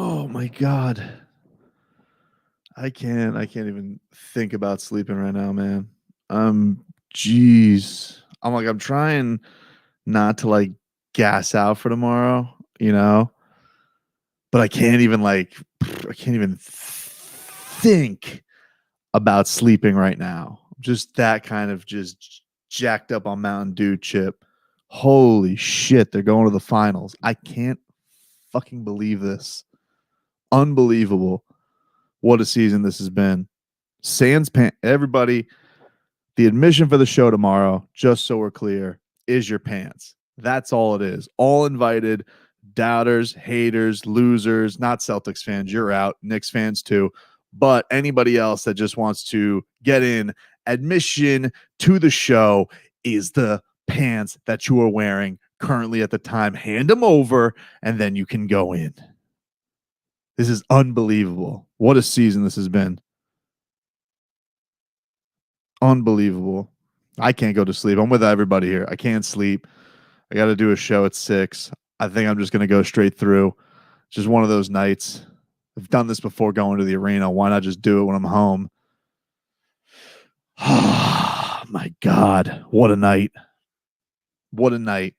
Oh my God. I can't even think about sleeping right now, man. Jeez. I'm trying not to like gas out for tomorrow, you know, but I can't even think about sleeping right now. Just that kind of just jacked up on Mountain Dew chip. Holy shit, they're going to the finals. I can't fucking believe this. Unbelievable. What a season this has been. Everybody, the admission for the show tomorrow, just so we're clear, is your pants. That's all it is. All invited, doubters, haters, losers, not Celtics fans, you're out, Knicks fans too. But anybody else that just wants to get in, admission to the show is the pants that you are wearing currently at the time. Hand them over, and then you can go in. This is unbelievable. What a season this has been. Unbelievable. I can't go to sleep. I'm with everybody here. I can't sleep. I got to do a show at 6. I think I'm just going to go straight through. Just one of those nights. I've done this before going to the arena. Why not just do it when I'm home? Oh, my God. What a night. What a night.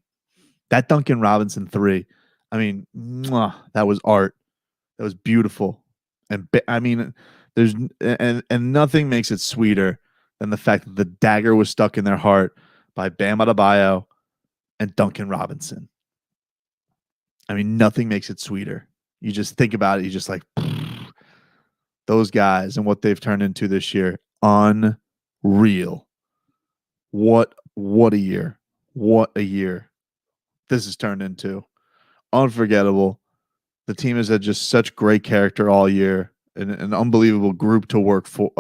That Duncan Robinson 3. I mean, that was art. That was beautiful. And I mean, there's and nothing makes it sweeter than the fact that the dagger was stuck in their heart by Bam Adebayo and Duncan Robinson. I mean, nothing makes it sweeter. You just think about it. You just like those guys and what they've turned into this year. Unreal. What a year. What a year this has turned into. Unforgettable. The team has had just such great character all year, and an unbelievable group to work for,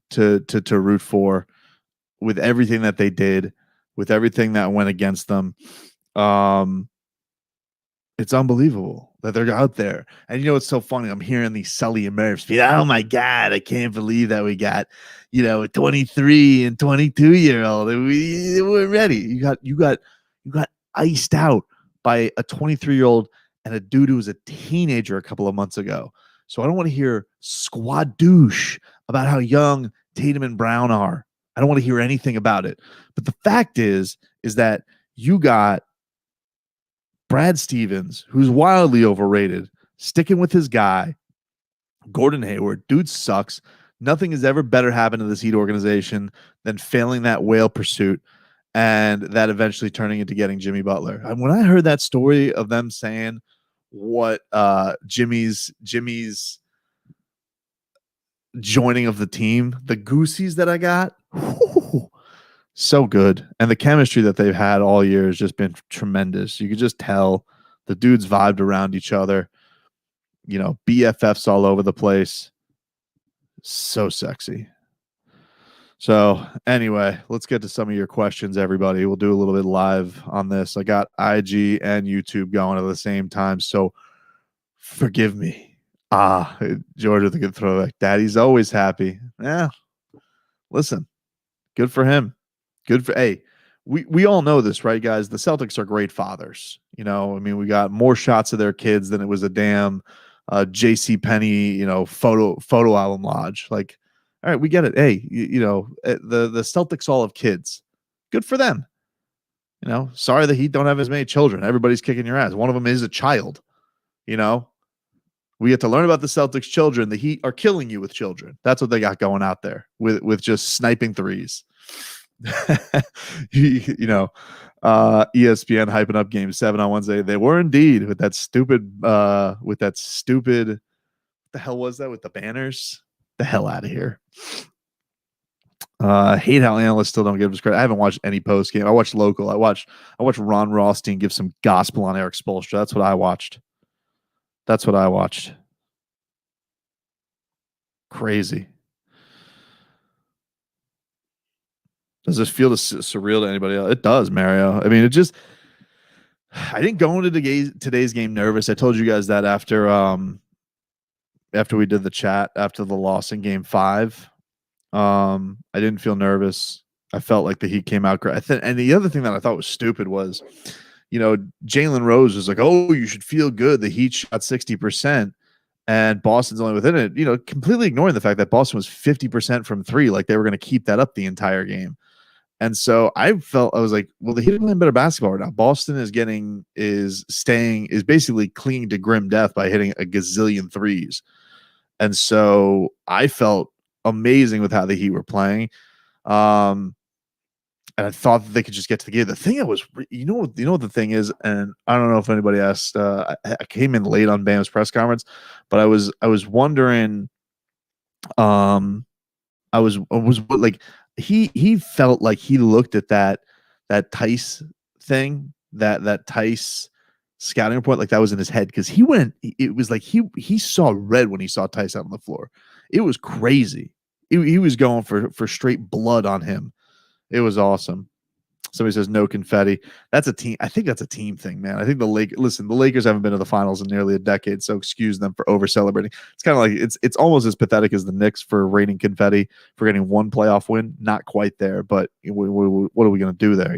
to root for, with everything that they did, with everything that went against them. It's unbelievable that they're out there. And you know, it's so funny. I'm hearing these Sully and Murphs be, oh my God, I can't believe that we got, a 23 and 22-year-old. We're ready. You got iced out by a 23-year-old and a dude who was a teenager a couple of months ago. So I don't want to hear squad douche about how young Tatum and Brown are. I don't want to hear anything about it. But the fact is that you got Brad Stevens, who's wildly overrated, sticking with his guy, Gordon Hayward. Dude sucks. Nothing has ever better happened to this Heat organization than failing that whale pursuit and that eventually turning into getting Jimmy Butler. And when I heard that story of them saying what Jimmy's joining of the team, the goosies that I got, so good. And the chemistry that they've had all year has just been tremendous. You could just tell the dudes vibed around each other. BFFs all over the place. So sexy. So anyway, let's get to some of your questions, everybody. We'll do a little bit live on this. I got IG and YouTube going at the same time, so forgive me. George with a good throwback. Daddy's always happy. Yeah. Listen, good for him. We all know this, right, guys? The Celtics are great fathers. We got more shots of their kids than it was a damn J.C. Penney, photo album lodge. Like, all right, we get it. Hey, the Celtics all have kids. Good for them. Sorry the Heat don't have as many children. Everybody's kicking your ass. One of them is a child. We get to learn about the Celtics children. The Heat are killing you with children. That's what they got going out there with just sniping threes. ESPN hyping up Game 7 on Wednesday. They were indeed with that stupid. What the hell was that with the banners? The hell out of here. Hate how analysts still don't give us credit. I haven't watched any post game. I watched local. I watched Ron Rothstein give some gospel on Eric Spoelstra. That's what I watched. Crazy. Does this feel surreal to anybody else? It does, Mario. I mean, I didn't go into today's game nervous. I told you guys that after we did the chat after the loss in Game 5. I didn't feel nervous. I felt like the Heat came out great. And the other thing that I thought was stupid was, Jalen Rose was like, "Oh, you should feel good. The Heat shot 60%." and Boston's only within it, completely ignoring the fact that Boston was 50% from three, like they were going to keep that up the entire game. And so I was like, well, the Heat are playing better basketball right now. Boston is basically clinging to grim death by hitting a gazillion threes. And so I felt amazing with how the Heat were playing. And I thought that they could just get to the game. The thing that was, what the thing is, and I don't know if anybody asked. I came in late on Bam's press conference, but I was wondering. I was like he felt like he looked at that Tice thing, that Tice scouting report, like that was in his head, because he went. It was like he saw red when he saw Tice out on the floor. It was crazy. He was going for straight blood on him. It was awesome. Somebody says no confetti. That's a team. I think that's a team thing, man. I think the Lakers haven't been to the finals in nearly a decade, so excuse them for over celebrating. It's kind of like it's almost as pathetic as the Knicks for raining confetti for getting one playoff win. Not quite there, but what are we going to do there?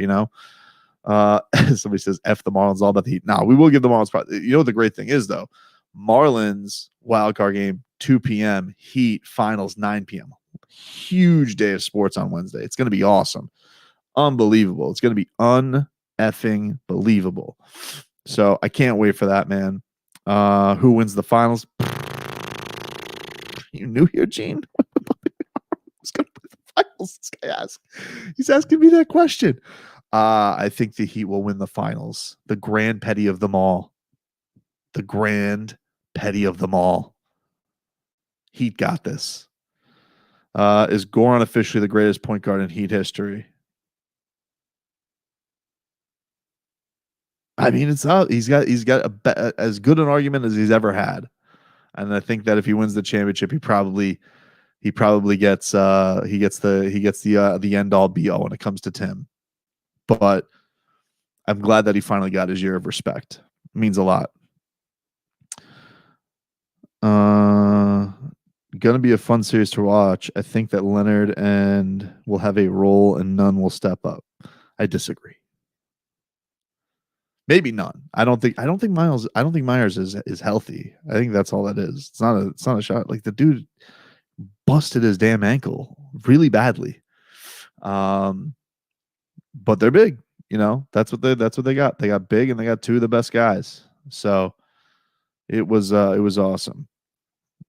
Somebody says F the Marlins, all about the Heat. Nah, we will give the Marlins. What the great thing is though, Marlins wild card game 2 p.m. Heat finals 9 p.m. Huge day of sports on Wednesday. It's going to be awesome. Unbelievable. It's going to be un-effing believable. So I can't wait for that, man. Who wins the finals? You new here, Gene? Who's going to win the finals? This guy asks. He's asking me that question. I think the Heat will win the finals. The grand petty of them all. The grand petty of them all. Heat got this. Is Goran officially the greatest point guard in Heat history? I mean, it's out. He's got as good an argument as he's ever had, and I think that if he wins the championship, he probably gets the end all be all when it comes to Tim. But I'm glad that he finally got his year of respect. It means a lot. Gonna be a fun series to watch. I think that Leonard and will have a role and none will step up. I disagree. Maybe none. I don't think Myers is healthy. I think that's all that is. It's not a shot. Like the dude busted his damn ankle really badly. But they're big, That's what they got. They got big and they got two of the best guys. So it was awesome.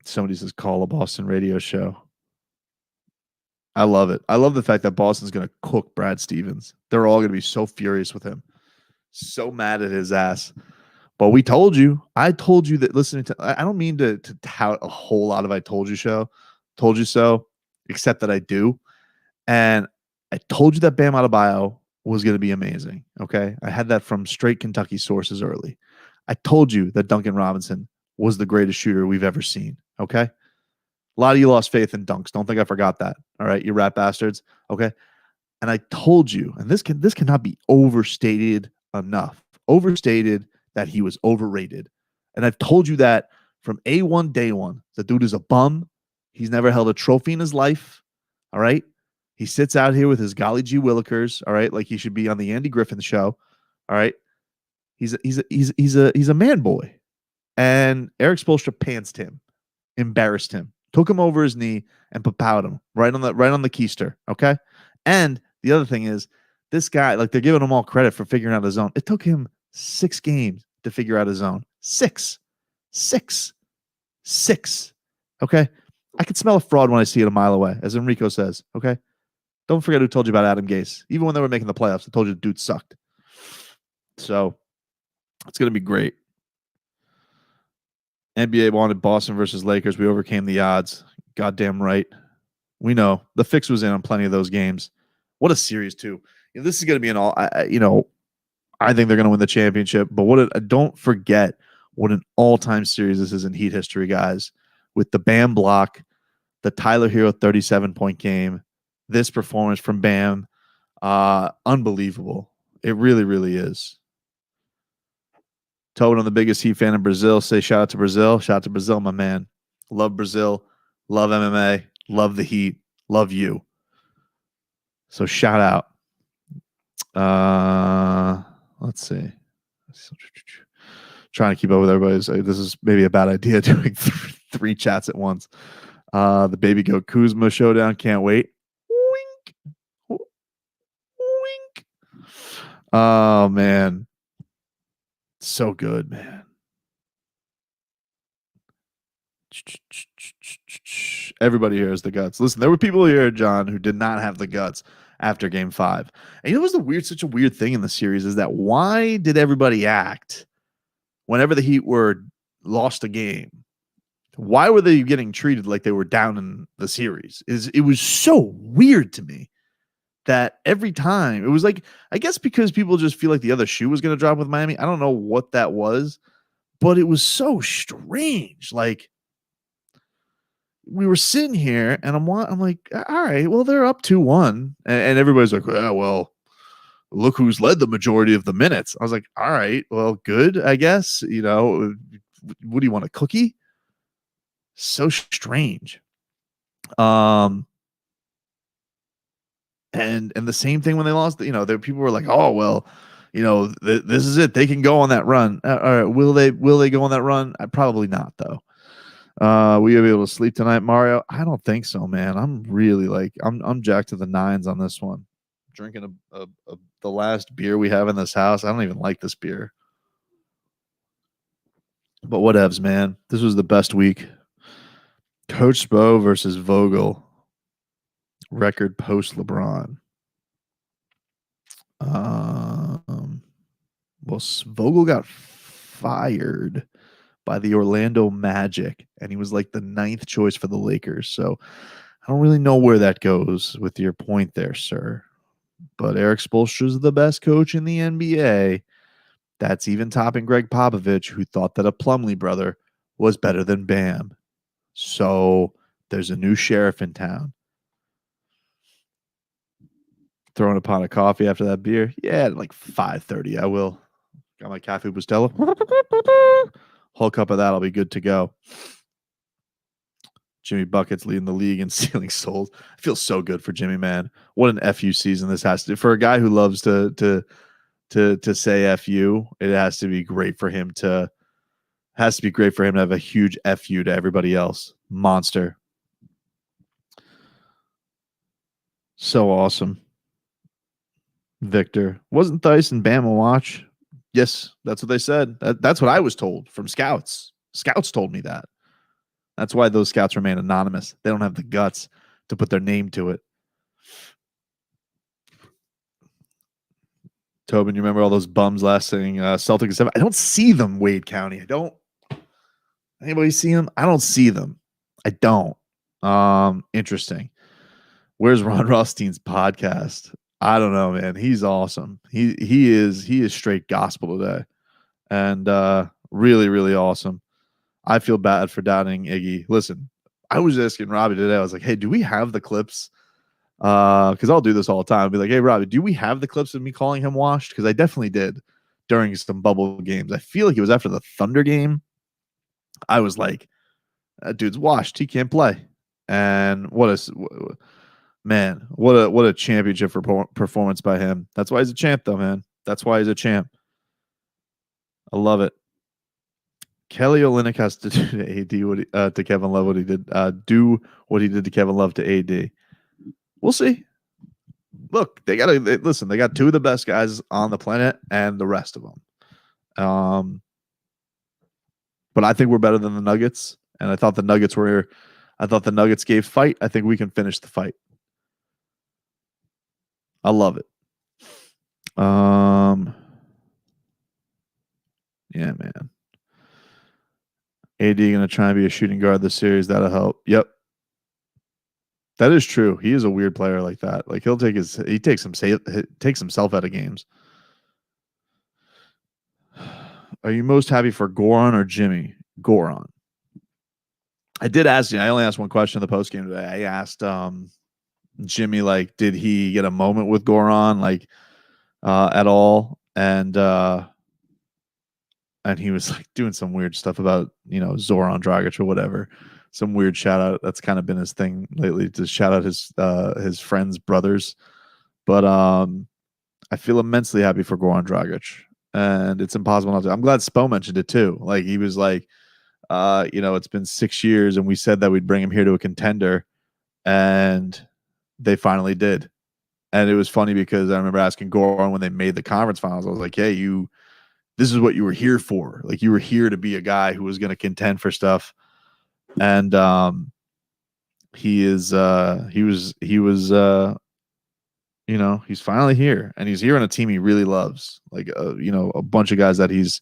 Somebody says call a Boston radio show. I love it. I love the fact that Boston's going to cook Brad Stevens. They're all going to be so furious with him. So mad at his ass. But we told you. I told you that listening to I don't mean to tout a whole lot of I told you so, except that I do. And I told you that Bam Adebayo was going to be amazing. Okay. I had that from straight Kentucky sources early. I told you that Duncan Robinson was the greatest shooter we've ever seen. Okay. A lot of you lost faith in dunks. Don't think I forgot that. All right. You rat bastards. Okay. And I told you, and this cannot be overstated enough, that he was overrated. And I've told you that from A1 day one. The dude is a bum. He's never held a trophy in his life. All right. He sits out here with his golly gee willikers. All right. Like he should be on the Andy Griffin show. All right. He's a man boy. And Eric Spoelstra pantsed him, embarrassed him, took him over his knee and papowed him right on the keister. Okay. And the other thing is, this guy, like they're giving him all credit for figuring out his zone. It took him 6 games to figure out his zone. 6. Okay. I can smell a fraud when I see it a mile away, as Enrico says. Okay. Don't forget who told you about Adam Gase. Even when they were making the playoffs, I told you the dude sucked. So it's going to be great. NBA wanted Boston versus Lakers. We overcame the odds. Goddamn right. We know the fix was in on plenty of those games. What a series too. This is going to be an all. I think they're going to win the championship. But don't forget what an all-time series this is in Heat history, guys. With the Bam block, the Tyler Hero 37-point game, this performance from Bam, unbelievable. It really, really is. Tobin, I'm the biggest Heat fan in Brazil. Say shout out to Brazil. Shout out to Brazil, my man. Love Brazil. Love MMA. Love the Heat. Love you. So shout out. Let's see. Trying to keep up with everybody's. This is maybe a bad idea doing three chats at once. The Baby Goat Kuzma showdown. Can't wait. Wink. Wink. Oh, man. So good, man. Everybody here has the guts. Listen, there were people here, John, who did not have the guts after game 5. And you know what's such a weird thing in the series is that why did everybody act whenever the Heat were lost a game? Why were they getting treated like they were down in the series? It was so weird to me that every time it was like, I guess because people just feel like the other shoe was going to drop with Miami. I don't know what that was, but it was so strange. Like, we were sitting here and I'm like, all right, well, they're up 2-1. And everybody's like, well, look who's led the majority of the minutes. I was like, all right, well, good, I guess. You know, what do you want, a cookie? So strange. And the same thing when they lost, you know, there people were like, oh, well, you know, this is it. They can go on that run. All right, will they go on that run? Probably not, though. Will you be able to sleep tonight, Mario? I don't think so, man. I'm really like I'm jacked to the nines on this one. Drinking the last beer we have in this house. I don't even like this beer. But whatevs, man. This was the best week. Coach Spo versus Vogel. Record post LeBron. Well, Vogel got fired by the Orlando Magic, and he was like the 9th choice for the Lakers. So I don't really know where that goes with your point there, sir. But Eric Spoelstra is the best coach in the NBA. That's even topping Greg Popovich, who thought that a Plumlee brother was better than Bam. So there's a new sheriff in town. Throwing a pot of coffee after that beer? Yeah, at like 5:30 I will. Got my Cafe Bustelo. Whole cup of that, I'll be good to go. Jimmy Buckets leading the league in stealing souls. I feel so good for Jimmy, man. What an FU season this has to. For a guy who loves to say FU, it has to be great for him to have a huge FU to everybody else. Monster. So awesome. Victor. Wasn't Theis and Bam a watch? Yes, that's what they said. That's what I was told from scouts. Scouts told me that. That's why those scouts remain anonymous. They don't have the guts to put their name to it. Tobin, you remember all those bums last thing? Celtics 7. I don't see them, Wade County. I don't. Anybody see them? I don't see them. I don't. Interesting. Where's Ron Rothstein's podcast? I don't know, man. He's awesome. He is straight gospel today, and really, really awesome. I feel bad for doubting Iggy. Listen, I was asking Robbie today. I was like, hey, do we have the clips? Because I'll do this all the time. I'll be like, hey, Robbie, do we have the clips of me calling him washed? Because I definitely did during some bubble games. I feel like it was after the Thunder game. I was like, that dude's washed. He can't play. And what a championship performance by him. That's why he's a champ, though, man. That's why he's a champ. I love it. Kelly Olynyk has to do to AD to Kevin Love what he did. Do what he did to Kevin Love to AD. We'll see. Look, they got two of the best guys on the planet and the rest of them. But I think we're better than the Nuggets. And I thought the Nuggets gave fight. I think we can finish the fight. I love it. Yeah, man. AD going to try and be a shooting guard this series. That'll help. Yep. That is true. He is a weird player like that. Like he takes himself out of games. Are you most happy for Goran or Jimmy? Goran. I did ask you. I only asked one question in the post game today. I asked Jimmy, like, did he get a moment with Goran, like, at all? And he was like doing some weird stuff about, Zoran Dragic or whatever. Some weird shout out. That's kind of been his thing lately, to shout out his friends' brothers. But I feel immensely happy for Goran Dragic. and it's impossible not to. I'm glad Spo mentioned it too. Like he was like, it's been 6 years, and we said that we'd bring him here to a contender, and they finally did. And it was funny because I remember asking Goran when they made the conference finals. I was like, "Hey, this is what you were here for. Like you were here to be a guy who was going to contend for stuff." And he's finally here, and he's here on a team he really loves. Like a bunch of guys that he's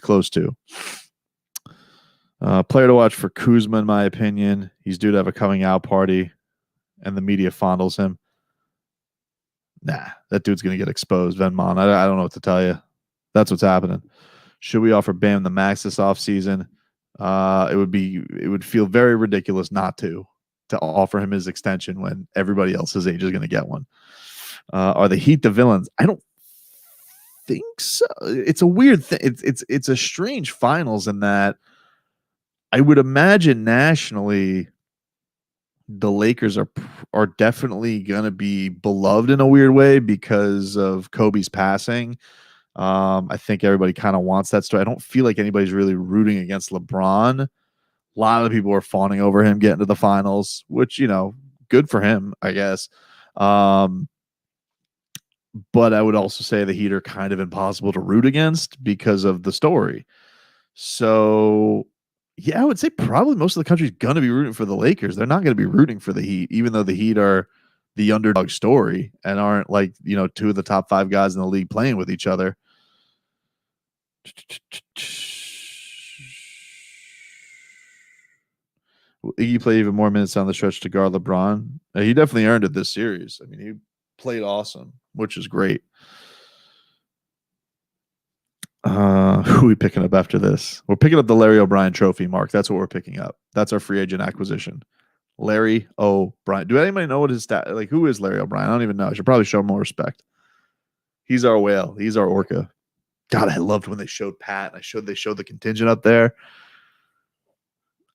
close to. Player to watch for Kuzma, in my opinion. He's due to have a coming out party, and the media fondles him. Nah, that dude's going to get exposed, Venmon. I don't know what to tell you. That's what's happening. Should we offer Bam the max this offseason? It would feel very ridiculous not to offer him his extension when everybody else his age is going to get one. Are the Heat the villains? I don't think so. It's a weird thing. It's a strange finals in that I would imagine nationally the Lakers are definitely going to be beloved in a weird way because of Kobe's passing. I think everybody kind of wants that story. I don't feel like anybody's really rooting against LeBron. A lot of people are fawning over him getting to the finals, which, good for him, I guess. But I would also say the Heat are kind of impossible to root against because of the story. So, yeah, I would say probably most of the country's going to be rooting for the Lakers. They're not going to be rooting for the Heat, even though the Heat are the underdog story and aren't like, two of the top 5 guys in the league playing with each other. Will Iggy play even more minutes on the stretch to guard LeBron? He definitely earned it this series. I mean, he played awesome, which is great. Who are we picking up after this? We're picking up the Larry O'Brien trophy, Mark. That's what we're picking up. That's our free agent acquisition. Larry O'Brien. Do anybody know what his stat? Like, who is Larry O'Brien? I don't even know. I should probably show him more respect. He's our whale. He's our orca. God, I loved when they showed Pat. They showed the contingent up there.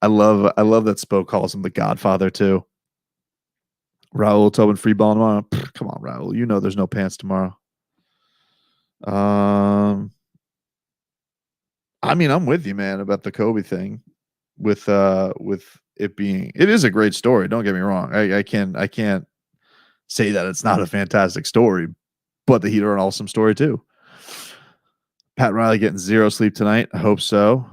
I love that Spo calls him the Godfather too. Raul Tobin free ball tomorrow. Come on, Raul. You know there's no pants tomorrow. I mean, I'm with you, man, about the Kobe thing. With it being, it is a great story. Don't get me wrong. I can't say that it's not a fantastic story, but the Heat are an awesome story too. Pat Riley getting 0 sleep tonight. I hope so.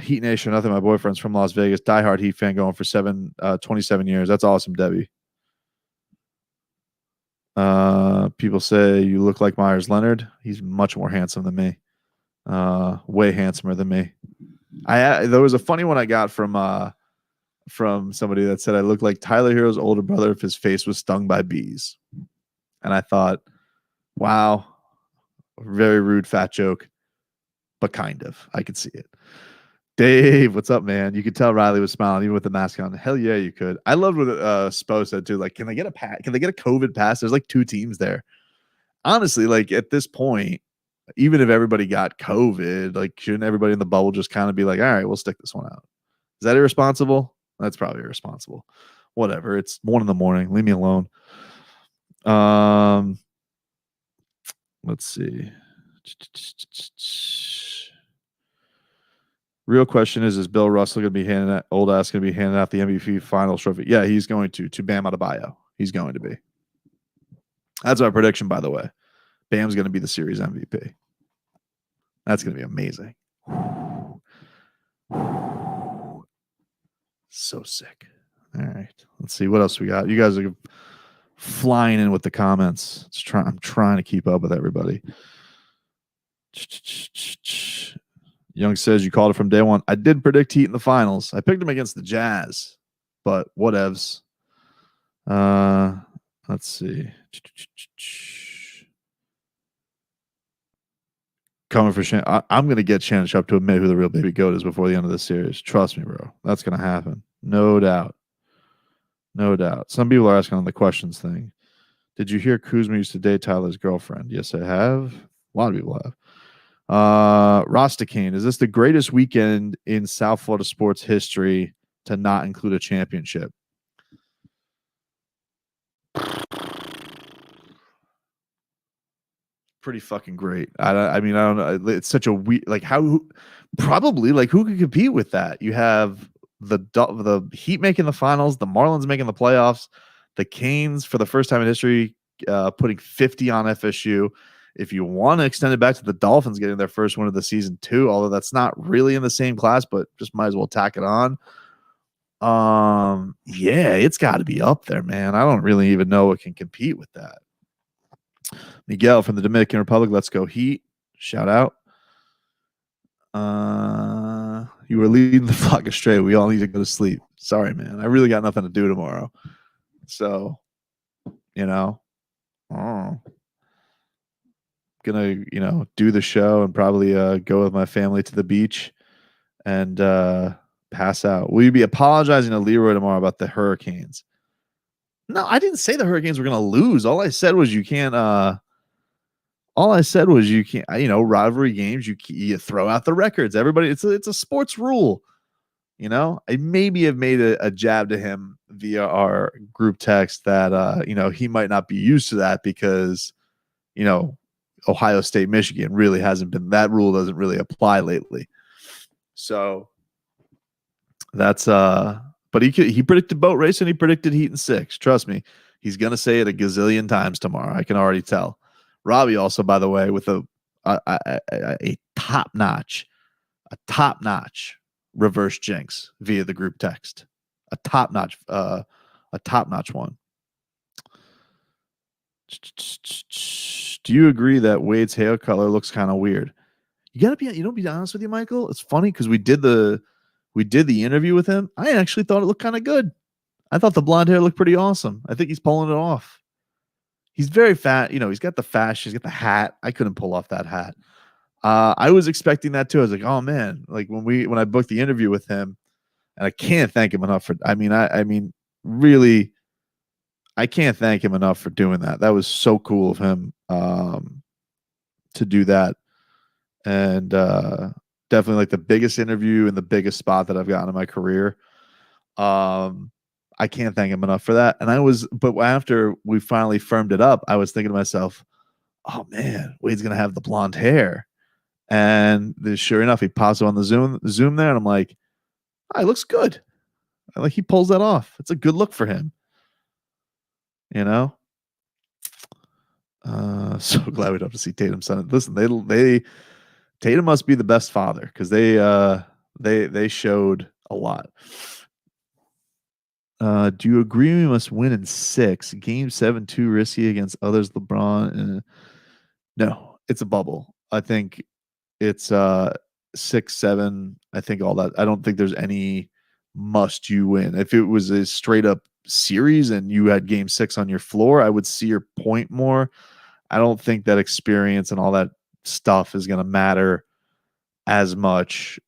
Heat Nation, nothing. My boyfriend's from Las Vegas. Diehard Heat fan going for 27 years. That's awesome, Debbie. People say you look like Myers Leonard. He's much more handsome than me. Way handsomer than me. There was a funny one I got from somebody that said I look like Tyler Hero's older brother if his face was stung by bees. And I thought, wow, very rude fat joke, but kind of. I could see it. Dave, what's up, man? You could tell Riley was smiling even with the mask on. Hell yeah, you could. I loved what Spo said too. Like, can they get a COVID pass? There's like 2 teams there. Honestly, like at this point, even if everybody got COVID, like shouldn't everybody in the bubble just kind of be like, all right, we'll stick this one out? Is that irresponsible? That's probably irresponsible. Whatever. It's 1 a.m. Leave me alone. Let's see. Real question is Bill Russell going to be handing out, old ass going to be handing out the MVP Finals trophy? Yeah, he's going to Bam Adebayo. He's going to be. That's our prediction, by the way. Bam's going to be the series MVP. That's going to be amazing. So sick. All right. Let's see what else we got. You guys are flying in with the comments. I'm trying to keep up with everybody. Young says you called it from day one. I did predict Heat in the finals. I picked them against the Jazz, but whatevs. Let's see. Coming for Shannon. I'm going to get Shannon Sharp to admit who the real baby goat is before the end of the series. Trust me, bro. That's going to happen. No doubt. No doubt. Some people are asking on the questions thing. Did you hear Kuzma used to date Tyler's girlfriend? Yes, I have. A lot of people have. Rostakane, is this the greatest weekend in South Florida sports history to not include a championship? pretty fucking great. I mean, I don't know. It's such a like how probably like who could compete with that? You have the Heat making the finals, the Marlins making the playoffs, the Canes for the first time in history putting 50 on FSU. If you want to extend it back to the Dolphins getting their first win of the season too, although that's not really in the same class, but just might as well tack it on. Yeah, it's got to be up there, man. I don't really even know what can compete with that. Miguel from the Dominican Republic, let's go Heat. Shout out. You were leading the flock astray. We all need to go to sleep. Sorry, man. I really got nothing to do tomorrow. So, gonna, do the show and probably go with my family to the beach and pass out. Will you be apologizing to Leroy tomorrow about the Hurricanes? No, I didn't say the Hurricanes were gonna lose. All I said was you can't rivalry games, you throw out the records. Everybody, it's a sports rule. I maybe have made a jab to him via our group text that he might not be used to that because Ohio State, Michigan really hasn't been, that rule doesn't really apply lately. So that's but he predicted boat race and he predicted Heat in 6. Trust me, he's gonna say it a gazillion times tomorrow. I can already tell. Robbie also, by the way, with a top notch reverse jinx via the group text, a top notch one. Do you agree that Wade's hair color looks kind of weird? Be honest with you, Michael. It's funny because we did the interview with him. I actually thought it looked kind of good. I thought the blonde hair looked pretty awesome. I think he's pulling it off. He's very fat. He's got the fashion. He's got the hat. I couldn't pull off that hat. I was expecting that too. I was like, oh man, like when I booked the interview with him, and I can't thank him enough for. I mean, really, I can't thank him enough for doing that. That was so cool of him to do that, and definitely like the biggest interview and the biggest spot that I've gotten in my career. I can't thank him enough for that. But after we finally firmed it up, I was thinking to myself, oh man, Wade's gonna have the blonde hair. And sure enough, he pops up on the Zoom there, and I'm like, oh, it looks good. Like he pulls that off. It's a good look for him. So glad we don't have to see Tatum's son. Listen, Tatum must be the best father because they showed a lot. Do you agree we must win in 6? Game 7 too risky against others. LeBron. No, it's a bubble. I think it's 6, 7. I think all that. I don't think there's any must you win. If it was a straight up series and you had game 6 on your floor, I would see your point more. I don't think that experience and all that stuff is going to matter as much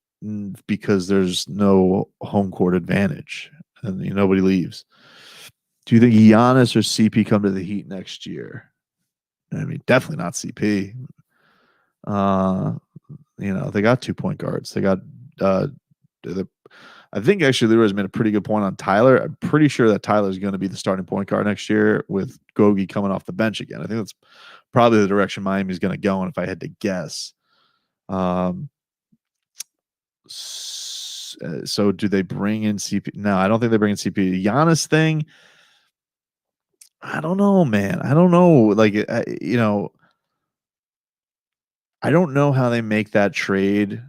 because there's no home court advantage and nobody leaves. Do you think Giannis or CP come to the Heat next year? I mean, definitely not CP. They got 2 point guards. They got I think actually Leroy's made a pretty good point on Tyler. I'm pretty sure that Tyler's going to be the starting point guard next year with Gogi coming off the bench again. I think that's probably the direction Miami's going to go. And if I had to guess, so do they bring in CP? No, I don't think they bring in CP. Giannis thing, I don't know, man. I don't know. Like, I don't know how they make that trade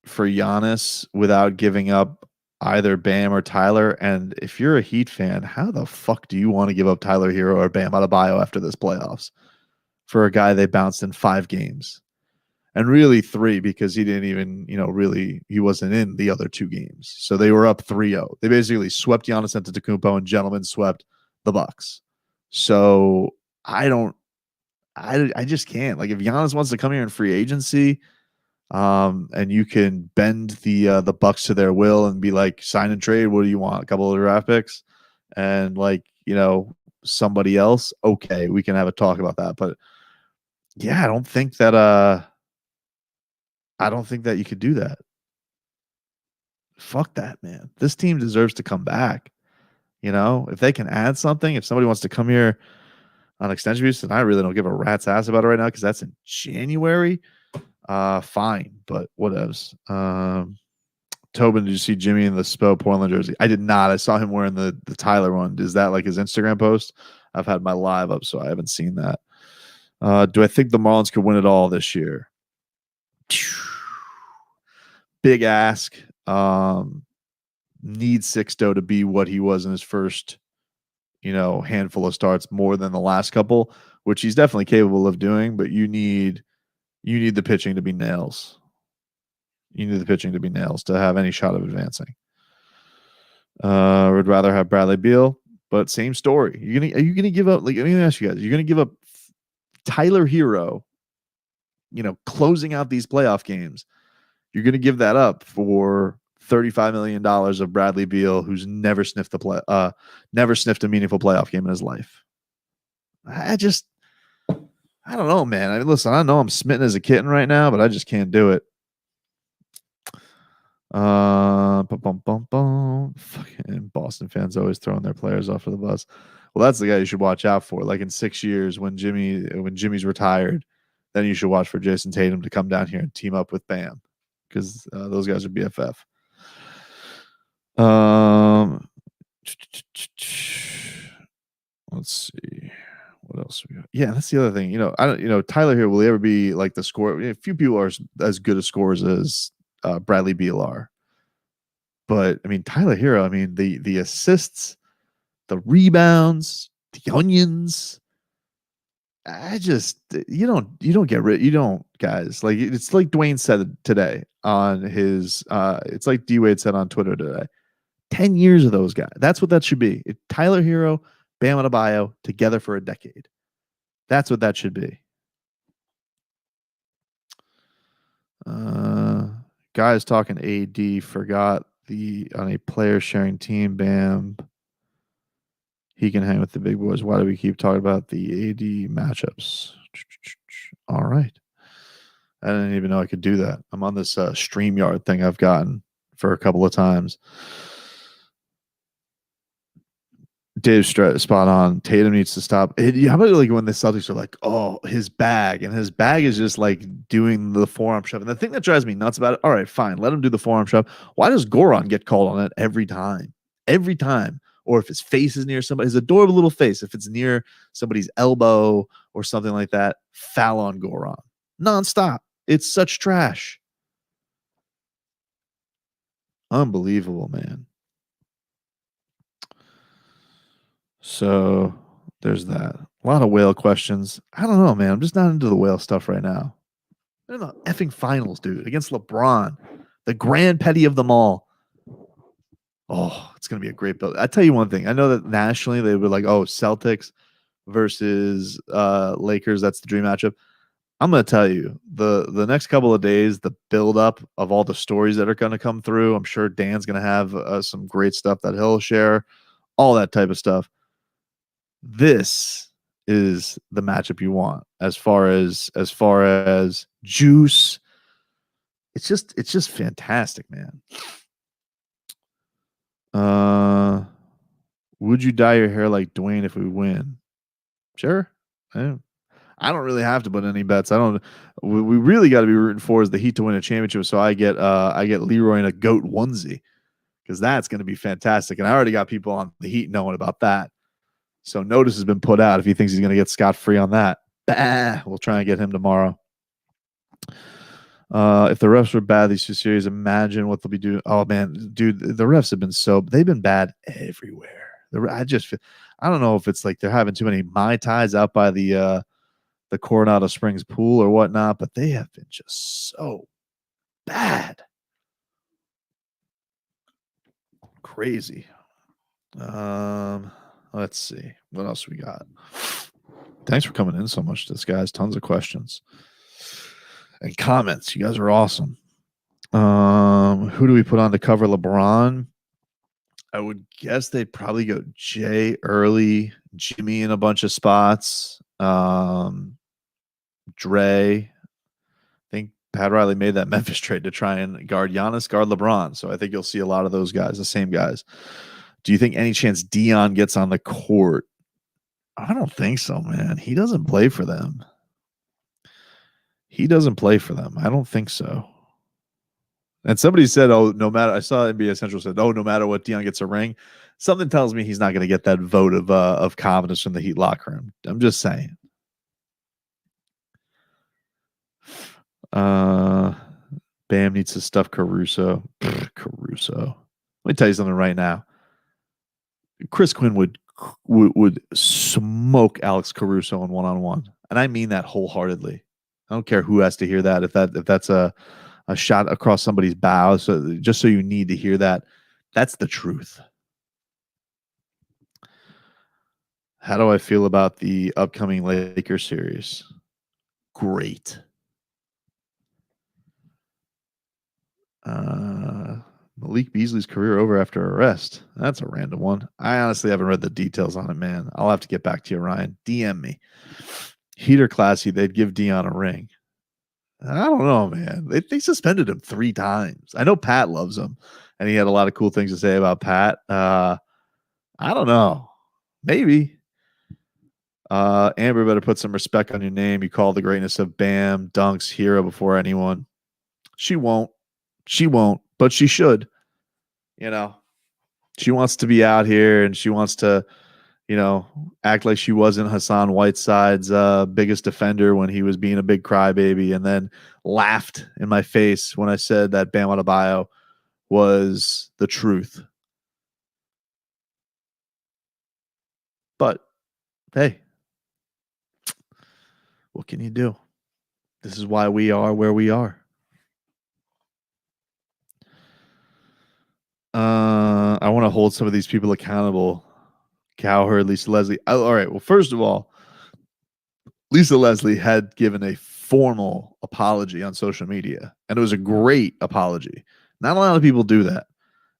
for Giannis without giving up either Bam or Tyler. And if you're a Heat fan, how the fuck do you want to give up Tyler Hero or Bam Adebayo after this playoffs for a guy they bounced in 5 games? And really 3 because he didn't even, he wasn't in the other 2 games. So they were up 3-0. They basically swept Giannis Antetokounmpo and gentlemen swept the Bucks. So I just can't. Like if Giannis wants to come here in free agency, and you can bend the Bucks to their will and be like, sign and trade. What do you want? A couple of draft picks and somebody else. Okay, we can have a talk about that. But yeah, I don't think that you could do that. Fuck that, man. This team deserves to come back. If they can add something, if somebody wants to come here, on extension views, and I really don't give a rat's ass about it right now because that's in January. Fine, but whatevs. Tobin, did you see Jimmy in the Spo Portland jersey? I did not. I saw him wearing the Tyler one. Is that like his Instagram post? I've had my live up, so I haven't seen that. Do I think the Marlins could win it all this year? Big ask. Need Sixto to be what he was in his first, handful of starts more than the last couple, which he's definitely capable of doing, but you need the pitching to be nails. You need the pitching to be nails to have any shot of advancing. Would rather have Bradley Beal, but same story. Are you gonna give up? Like, let me ask you guys: you're gonna give up Tyler Hero, closing out these playoff games? You're gonna give that up for $35 million of Bradley Beal, who's never sniffed a meaningful playoff game in his life? I don't know, man. Listen, I know I'm smitten as a kitten right now, but I just can't do it. Fucking Boston fans always throwing their players off of the bus. Well, that's the guy you should watch out for. Like in 6 years, when Jimmy's retired, then you should watch for Jason Tatum to come down here and team up with Bam, because those guys are BFF. Let's see. What else we got? Yeah, that's the other thing. I don't. Tyler here, will he ever be like the scorer? A few people are as good as scorers as Bradley Beal are. But I mean, Tyler Hero, the assists, the rebounds, the onions. You don't get rid. You don't, guys. Like, it's like Dwayne said today on his. It's like D Wade said on Twitter today. 10 years of those guys. That's what that should be. Tyler Hero, Bam Adebayo together for a decade. That's what that should be. Guys talking AD forgot on a player sharing team. Bam. He can hang with the big boys. Why do we keep talking about the AD matchups? All right. I didn't even know I could do that. I'm on this StreamYard thing I've gotten for a couple of times. Dave's spot on. Tatum needs to stop. How about like when the Celtics are like, oh, his bag, and his bag is just like doing the forearm shove. And the thing that drives me nuts about it, all right, fine, let him do the forearm shove. Why does Goran get called on it every time? Every time. Or if his face is near somebody, his adorable little face, if it's near somebody's elbow or something like that, foul on Goran. Nonstop. It's such trash. Unbelievable, man. So there's that. A lot of whale questions. I don't know, man. I'm just not into the whale stuff right now. They're in the effing finals, dude, against LeBron, the grand petty of them all. Oh, it's going to be a great build. I tell you one thing. I know that nationally they were like, oh, Celtics versus Lakers. That's the dream matchup. I'm going to tell you, the next couple of days, the buildup of all the stories that are going to come through. I'm sure Dan's going to have some great stuff that he'll share, all that type of stuff. This is the matchup you want as far as juice. It's just fantastic, man. Would you dye your hair like Dwayne if we win? Sure. I don't really have to put any bets. We really got to be rooting for is the Heat to win a championship. So I get Leroy in a goat onesie, because that's going to be fantastic. And I already got people on the Heat knowing about that. So notice has been put out if he thinks he's going to get scot-free on that. Bah, we'll try and get him tomorrow. If the refs were bad these two series, imagine what they'll be doing. Oh, man, dude, the refs have been they've been bad everywhere. I don't know if it's like they're having too many Mai Tais out by the Coronado Springs pool or whatnot, but they have been just so bad. Crazy. Let's see. What else we got? Thanks for coming in so much to this, guys. Tons of questions and comments. You guys are awesome. Who do we put on to cover LeBron? I would guess they'd probably go Jay early, Jimmy in a bunch of spots. Dre. I think Pat Riley made that Memphis trade to try and guard Giannis, guard LeBron. So I think you'll see a lot of those guys, the same guys. Do you think any chance Dion gets on the court? I don't think so, man. He doesn't play for them. He doesn't play for them. I don't think so. And somebody said, "Oh, no matter." I saw NBA Central said, "Oh, no matter what, Dion gets a ring." Something tells me he's not going to get that vote of confidence from the Heat locker room. I'm just saying. Uh, Bam needs to stuff Caruso. Caruso. Let me tell you something right now. Chris Quinn would smoke Alex Caruso in one-on-one, and I mean that wholeheartedly. I don't care who has to hear that. If that's a shot across somebody's bow, so just so you need to hear that, that's the truth. How do I feel about the upcoming Lakers series? Great. Malik Beasley's career over after arrest. That's a random one. I honestly haven't read the details on it, man. I'll have to get back to you, Ryan. DM me. Heat or classy, they'd give Dion a ring. I don't know, man. They suspended him 3 times. I know Pat loves him, and he had a lot of cool things to say about Pat. I don't know. Maybe. Amber better put some respect on your name. You call the greatness of Bam Dunk's hero before anyone. She won't. She won't, but she should. You know, she wants to be out here and she wants to, act like she wasn't Hassan Whiteside's biggest defender when he was being a big crybaby, and then laughed in my face when I said that Bam Adebayo was the truth. But hey, what can you do? This is why we are where we are. I want to hold some of these people accountable. Cowherd, Lisa Leslie. All right. Well, first of all, Lisa Leslie had given a formal apology on social media, and it was a great apology. Not a lot of people do that.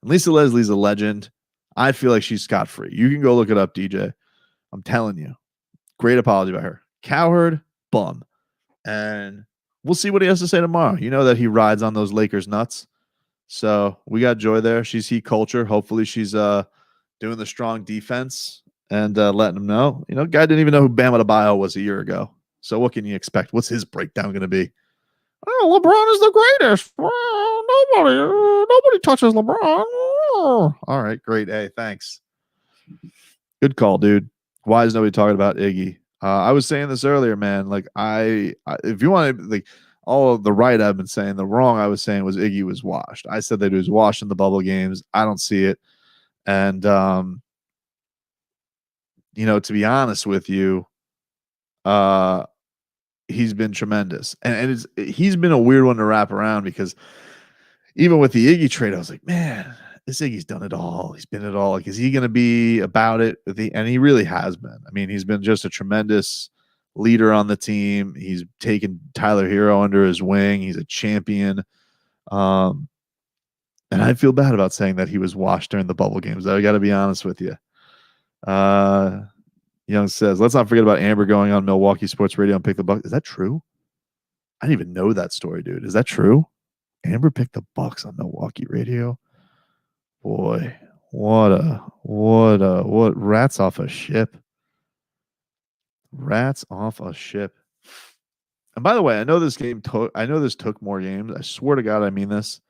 And Lisa Leslie's a legend. I feel like she's scot free. You can go look it up, DJ. I'm telling you. Great apology by her. Cowherd, bum. And we'll see what he has to say tomorrow. You know that he rides on those Lakers nuts. So we got Joy there. She's Heat culture. Hopefully she's doing the strong defense and letting them know. Guy didn't even know who Bam Adebayo was a year ago. So what can you expect? What's his breakdown going to be? Oh, LeBron is the greatest. Well, nobody touches LeBron. Oh. All right, great. Hey, thanks. Good call, dude. Why is nobody talking about Iggy? I was saying this earlier, man. Like if you want to, like, all of the right I've been saying, the wrong I was saying was Iggy was washed. I said that he was washed in the bubble games. I don't see it. And to be honest with you, he's been tremendous. And he's been a weird one to wrap around, because even with the Iggy trade, I was like, man, this Iggy's done it all. He's been it all. Like, is he going to be about it? And he really has been. I mean, he's been just a tremendous leader on the team. He's taken Tyler Hero under his wing. He's a champion. And I feel bad about saying that he was washed during the bubble games. I got to be honest with you. Young says, let's not forget about Amber going on Milwaukee Sports Radio and pick the Bucks. Is that true? I didn't even know that story, dude. Is that true? Amber picked the Bucks on Milwaukee radio. Boy, what rats off a ship. Rats off a ship. And by the way, I know this took more games. I swear to God, I mean this.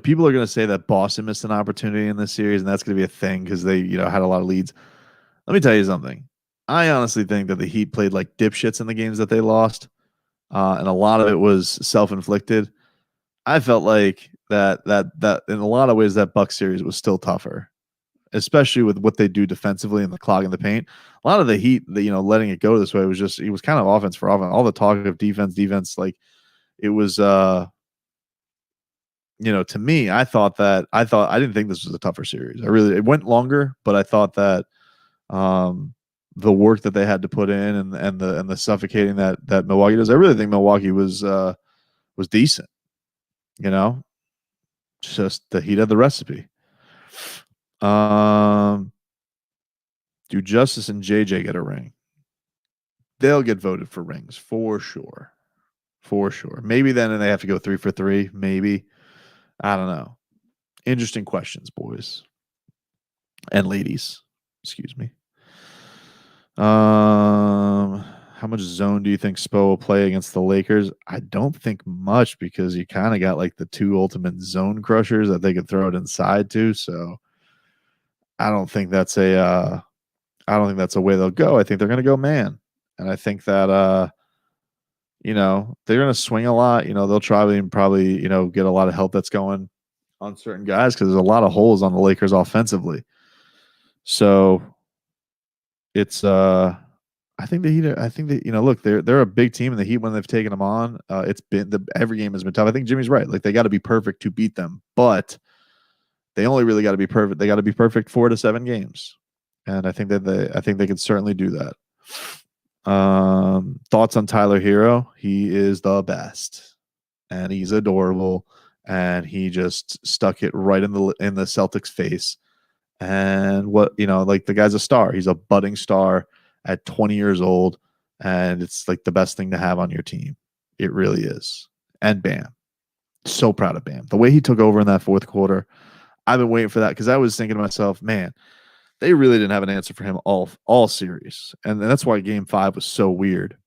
People are going to say that Boston missed an opportunity in this series, and that's going to be a thing because they, had a lot of leads. Let me tell you something. I honestly think that the Heat played like dipshits in the games that they lost, and a lot of it was self-inflicted. I felt like that in a lot of ways that Bucks series was still tougher, especially with what they do defensively and the clogging the paint. A lot of the Heat, letting it go this way was it was kind of offense for offense. All the talk of defense, like it was. To me, I didn't think this was a tougher series. It went longer, but I thought that the work that they had to put in and the suffocating that Milwaukee does, I really think Milwaukee was decent. Just the Heat had the recipe. Do Justice and JJ get a ring? They'll get voted for rings for sure. For sure. Maybe then they have to go 3 for 3. Maybe. I don't know. Interesting questions, boys. and ladies. Excuse me. How much zone do you think Spo will play against the Lakers? I don't think much because you kind of got like the two ultimate zone crushers that they could throw it inside to. So I don't think that's a way they'll go. I think they're gonna go man. And I think that they're gonna swing a lot. They'll probably, get a lot of help that's going on certain guys because there's a lot of holes on the Lakers offensively. So it's I think the Heat. I think that look, they're a big team, and the Heat when they've taken them on, it's been every game has been tough. I think Jimmy's right. Like they got to be perfect to beat them, but they only really got to be perfect. They got to be perfect 4 to 7 games, and I think they can certainly do that. Thoughts on Tyler Hero? He is the best, and he's adorable, and he just stuck it right in the Celtics face. And like the guy's a star. He's a budding star at 20 years old, and it's like the best thing to have on your team. It really is. And Bam. So proud of Bam. The way he took over in that fourth quarter, I've been waiting for that because I was thinking to myself, man, they really didn't have an answer for him all series. And that's why game 5 was so weird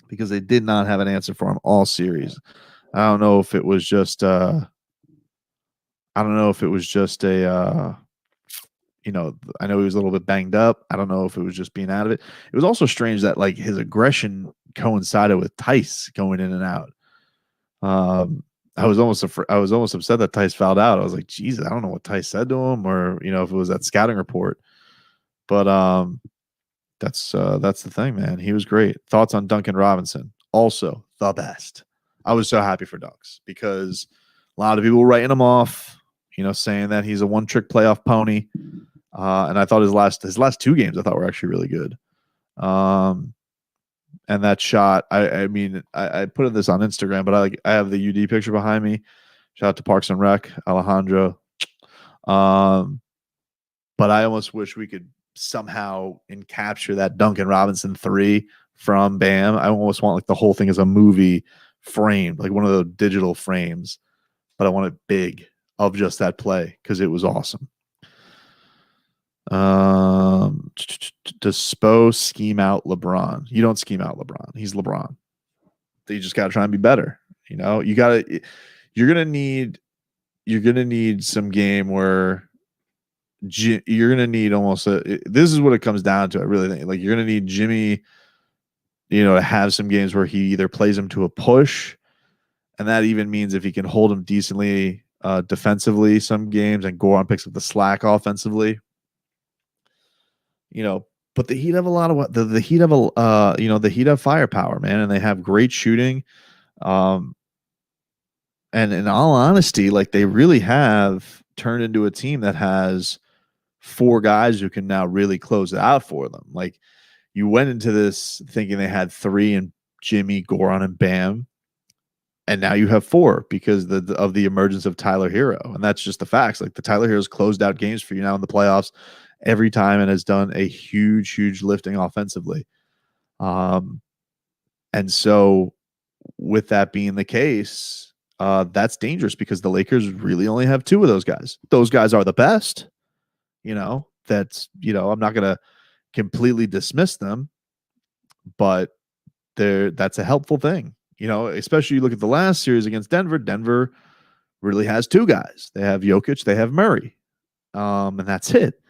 because they did not have an answer for him all series. I don't know if it was just a I know he was a little bit banged up. I don't know if it was just being out of it. It was also strange that like his aggression coincided with Tice going in and out. I was almost upset that Tice fouled out. I was like, Jesus, I don't know what Tice said to him, or if it was that scouting report. But that's the thing, man. He was great. Thoughts on Duncan Robinson? Also the best. I was so happy for Dunks because a lot of people were writing him off, saying that he's a one-trick playoff pony. And I thought his last 2 games I thought were actually really good. And that shot, I put this on Instagram, but I have the UD picture behind me. Shout out to Parks and Rec, Alejandro. But I almost wish we could somehow capture that Duncan Robinson 3 from Bam. I almost want like the whole thing as a movie framed, like one of the digital frames, but I want it big of just that play because it was awesome. Does Spo scheme out LeBron? You don't scheme out LeBron. He's LeBron. You just got to try and be better. You're gonna need some game where you're gonna need this is what it comes down to. I really think like you're gonna need Jimmy, to have some games where he either plays him to a push, and that even means if he can hold him decently defensively some games, and Goran picks up the slack offensively. But the Heat have a lot of the Heat have the Heat have firepower, man, and they have great shooting. And in all honesty, like they really have turned into a team that has 4 guys who can now really close it out for them. Like you went into this thinking they had 3 and Jimmy, Goran, and Bam, and now you have 4 because of the emergence of Tyler Hero, and that's just the facts. Like the Tyler Hero's closed out games for you now in the playoffs every time and has done a huge lifting offensively. And so with that being the case, that's dangerous because the Lakers really only have 2 of those guys. Those guys are the best. That's, I'm not going to completely dismiss them, but that's a helpful thing. Especially you look at the last series against Denver. Denver really has 2 guys. They have Jokic, they have Murray, and that's it.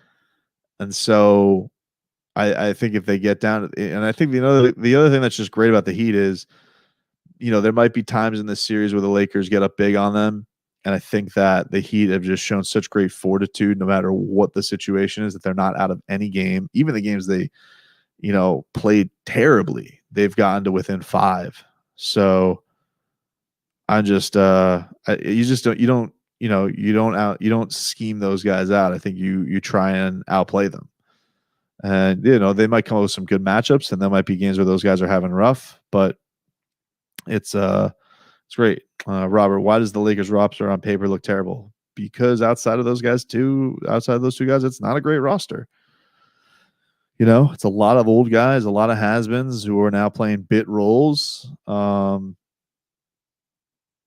And so I think if they get down, and I think the other thing that's just great about the Heat is, there might be times in this series where the Lakers get up big on them, and I think that the Heat have just shown such great fortitude, no matter what the situation is, that they're not out of any game. Even the games they, played terribly, they've gotten to within 5. So I just, you don't scheme those guys out. I think you try and outplay them. And they might come up with some good matchups, and there might be games where those guys are having rough, but it's great. Robert, why does the Lakers roster on paper look terrible? Because outside of those 2 guys, it's not a great roster. It's a lot of old guys, a lot of has-beens who are now playing bit roles.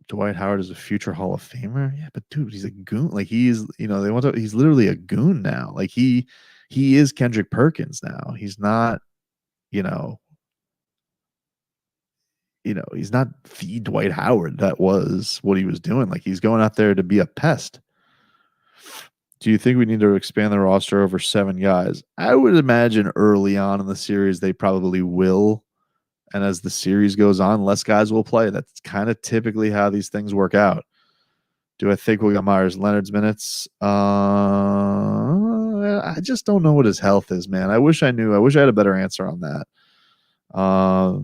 Dwight Howard is a future Hall of Famer. Yeah, but dude, he's a goon. Like he's, he's literally a goon now. Like he is Kendrick Perkins now. He's not, you know, he's not the Dwight Howard that was what he was doing. Like he's going out there to be a pest. Do you think we need to expand the roster over 7 guys? I would imagine early on in the series they probably will. And as the series goes on, less guys will play. That's kind of typically how these things work out. Do I think we'll get Myers Leonard's minutes? I just don't know what his health is, man. I wish I knew. I wish I had a better answer on that. But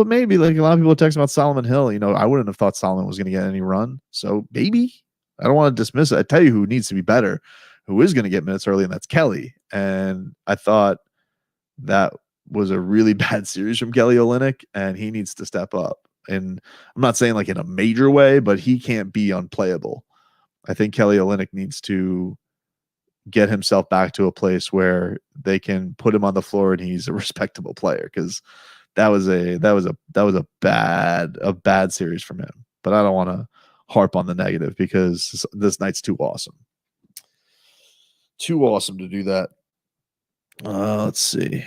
maybe like a lot of people text about Solomon Hill. I wouldn't have thought Solomon was going to get any run. So maybe. I don't want to dismiss it. I tell you who needs to be better, who is going to get minutes early, and that's Kelly. And I thought that was a really bad series from Kelly Olynyk, and he needs to step up. And I'm not saying like in a major way, but he can't be unplayable. I think Kelly Olynyk needs to get himself back to a place where they can put him on the floor and he's a respectable player, because that was a bad series from him. But I don't want to harp on the negative because this night's too awesome. Too awesome to do that. Let's see.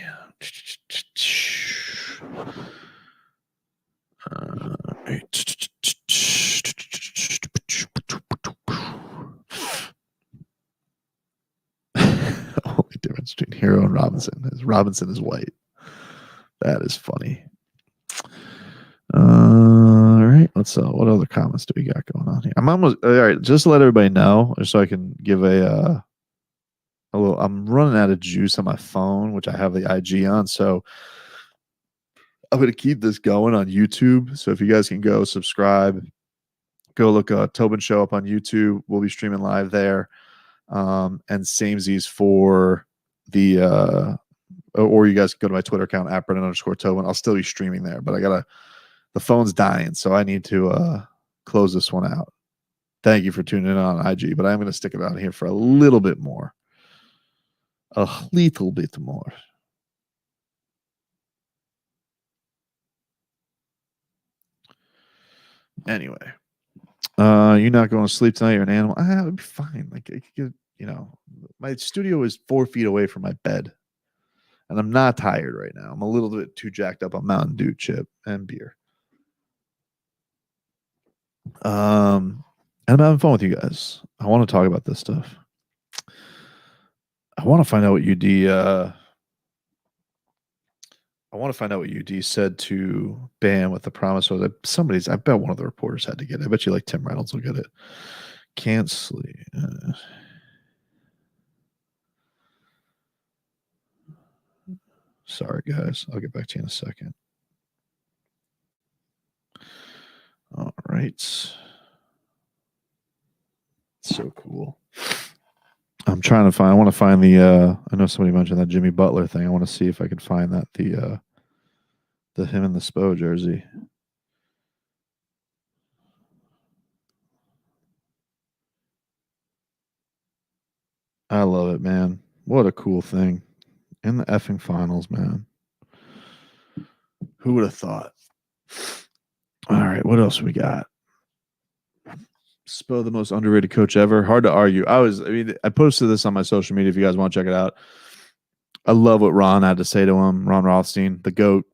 Only difference between Hero and Robinson is Robinson is white. That is funny. All right, let's what other comments do we got going on here? I'm almost all right. Just to let everybody know, so I can give a little. I'm running out of juice on my phone, which I have the IG on, so I'm going to keep this going on YouTube. So if you guys can go subscribe, go look Tobin Show up on YouTube. We'll be streaming live there, and samesies for the or you guys can go to my Twitter account @Brennan_Tobin. I'll still be streaming there, but the phone's dying, so I need to close this one out. Thank you for tuning in on IG, but I'm going to stick it out here for a little bit more. A little bit more. Anyway, you're not going to sleep tonight. You're an animal. I would be fine. Like, my studio is 4 feet away from my bed, and I'm not tired right now. I'm a little bit too jacked up on Mountain Dew chip and beer. And I'm having fun with you guys. I want to talk about this stuff. I want to find out what UD. I want to find out what UD said to Bam with the promise. Was I bet one of the reporters had to get it. I bet you like Tim Reynolds will get it. Can't sleep. Sorry, guys. I'll get back to you in a second. All right. So cool. I want to find the I know somebody mentioned that Jimmy Butler thing. I want to see if I can find that the him in the Spo jersey. I love it, man. What a cool thing. In the effing finals, man. Who would have thought? All right, what else we got? Spo, the most underrated coach ever. Hard to argue. I posted this on my social media if you guys want to check it out. I love what Ron had to say to him. Ron Rothstein, the GOAT.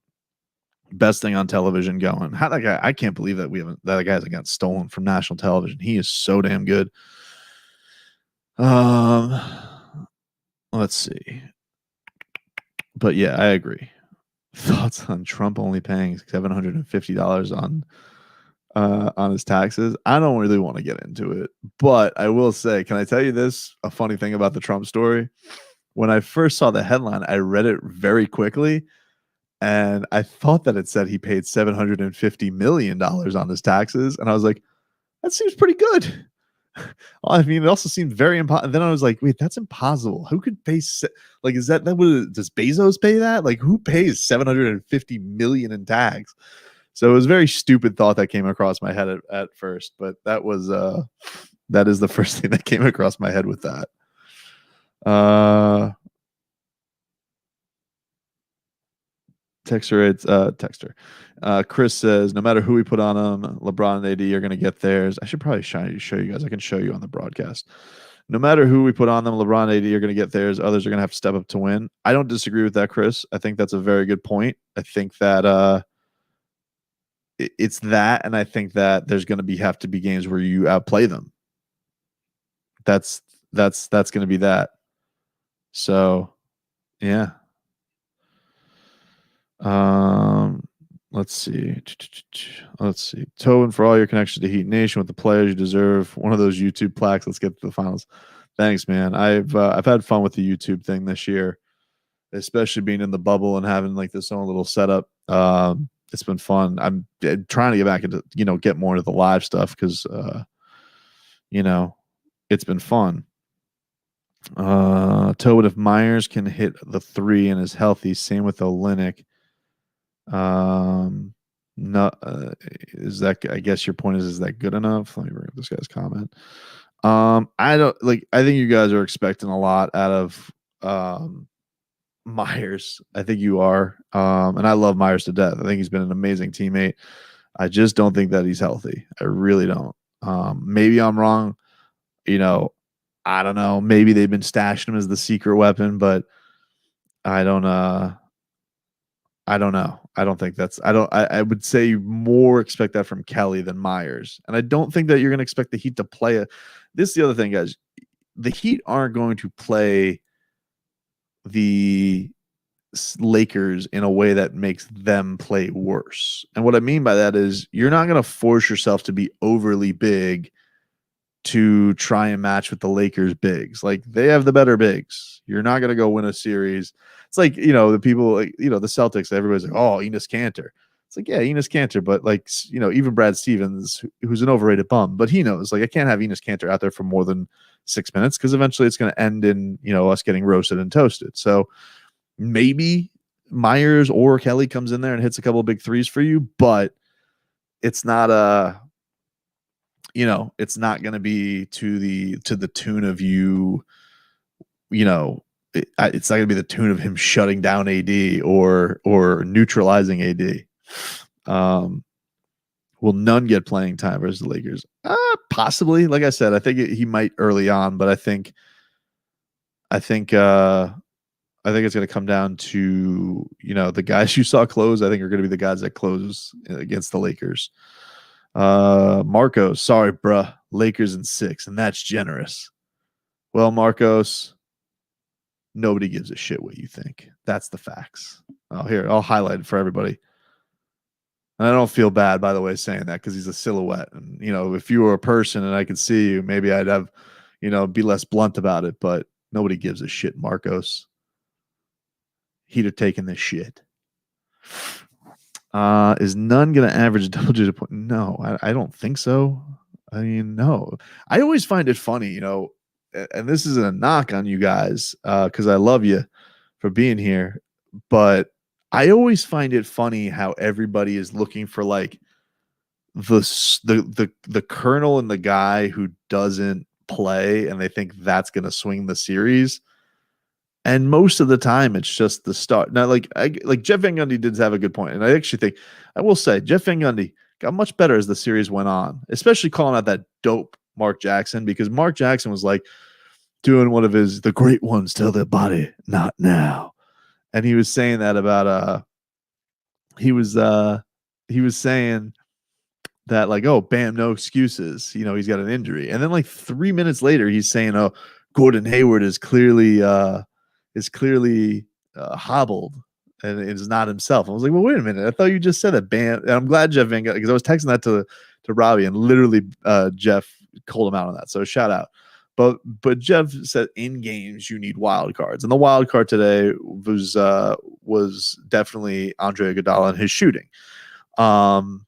Best thing on television going. How that guy, I can't believe that that guy hasn't got stolen from national television. He is so damn good. Let's see. But yeah, I agree. Thoughts on Trump only paying $750 on his taxes? I don't really want to get into it, but I will say, can I tell you this? A funny thing about the Trump story. When I first saw the headline, I read it very quickly, and I thought that it said he paid $750 million on his taxes, and I was like, that seems pretty good. I mean, it also seemed very impossible. Then I was like, wait, that's impossible. Who could pay? Is that does Bezos pay that? Like, who pays $750 million in tax? So it was a very stupid thought that came across my head at first, but that is the first thing that came across my head with that. Texter. Chris says, no matter who we put on them, LeBron and AD are going to get theirs. I should probably show you guys. I can show you on the broadcast. No matter who we put on them, LeBron and AD are going to get theirs. Others are going to have to step up to win. I don't disagree with that, Chris. I think that's a very good point. I think that it's that, and I think that there's going to have to be games where you outplay them. That's going to be that. So, yeah. Let's see. Tobin, for all your connection to Heat Nation with the players, you deserve one of those YouTube plaques. Let's get to the finals. Thanks, man. I've had fun with the YouTube thing this year, especially being in the bubble and having like this own little setup. It's been fun. I'm trying to get back into, get more into the live stuff because, it's been fun. Tobin, if Myers can hit the 3 and is healthy, same with Olynyk. No, is that, I guess your point is that good enough? Let me bring up this guy's comment. I think you guys are expecting a lot out of Myers. I think you are. And I love Myers to death. I think he's been an amazing teammate. I just don't think that he's healthy. I really don't. Maybe I'm wrong. I don't know. Maybe they've been stashing him as the secret weapon, but I don't know. I don't think that's. I would say you more expect that from Kelly than Myers, and I don't think that you're going to expect the Heat to play. This is the other thing, guys. The Heat aren't going to play the Lakers in a way that makes them play worse. And what I mean by that is you're not going to force yourself to be overly big to try and match with the Lakers bigs. Like, they have the better bigs. You're not going to go win a series. It's like, the people, the Celtics, everybody's like, oh, Enes Kanter. It's like, yeah, Enes Kanter, but even Brad Stevens, who's an overrated bum, but he knows, I can't have Enes Kanter out there for more than 6 minutes because eventually it's going to end in, us getting roasted and toasted. So maybe Myers or Kelly comes in there and hits a couple of big threes for you, but it's not it's not going to be to the tune of it's not going to be the tune of him shutting down AD or neutralizing AD. Will none get playing time versus the Lakers? Possibly. Like I said, I think he might early on, but I think it's going to come down to, the guys you saw close, I think are going to be the guys that close against the Lakers. Marcos, sorry, bruh. Lakers in 6, and that's generous. Well, Marcos, nobody gives a shit what you think. That's the facts. Oh, here, I'll highlight it for everybody. And I don't feel bad, by the way, saying that because he's a silhouette. And, if you were a person and I could see you, maybe I'd have, be less blunt about it. But nobody gives a shit, Marcos. He'd have taken this shit. Is none going to average a double-digit point? No, I don't think so. I mean, no. I always find it funny, and this isn't a knock on you guys because I love you for being here, but I always find it funny how everybody is looking for the kernel and the guy who doesn't play, and they think that's going to swing the series. And most of the time, it's just the start. Now, like Jeff Van Gundy did have a good point, and I actually think I will say Jeff Van Gundy got much better as the series went on, especially calling out that dope Mark Jackson, because Mark Jackson was doing one of the great ones, tell their body, not now, and he was saying that about he was saying that oh, bam, no excuses, he's got an injury, and then 3 minutes later he's saying, oh, Gordon Hayward is clearly hobbled and is not himself. I was like, well, wait a minute. I thought you just said that. Bam. And I'm glad Jeff Van Gundy, because I was texting that to Robbie, and literally Jeff called him out on that. So shout out. But Jeff said in games you need wild cards, and the wild card today was definitely Andre Iguodala and his shooting. And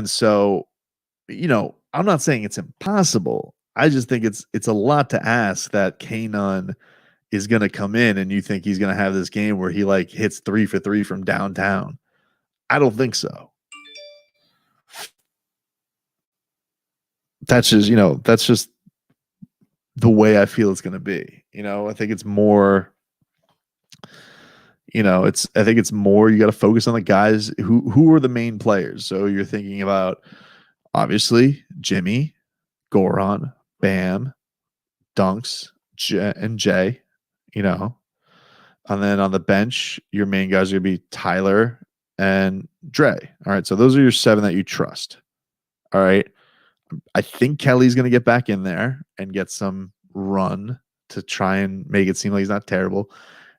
so, I'm not saying it's impossible. I just think it's a lot to ask that K-Nun is going to come in and you think he's going to have this game where he hits 3 for 3 from downtown. I don't think so. That's just the way I feel it's going to be. I think it's more, I think it's more you got to focus on the guys who are the main players. So you're thinking about obviously Jimmy, Goran, Bam, Dunks, and Jay, and then on the bench, your main guys are going to be Tyler and Dre. All right. So those are your 7 that you trust. All right. I think Kelly's going to get back in there and get some run to try and make it seem like he's not terrible.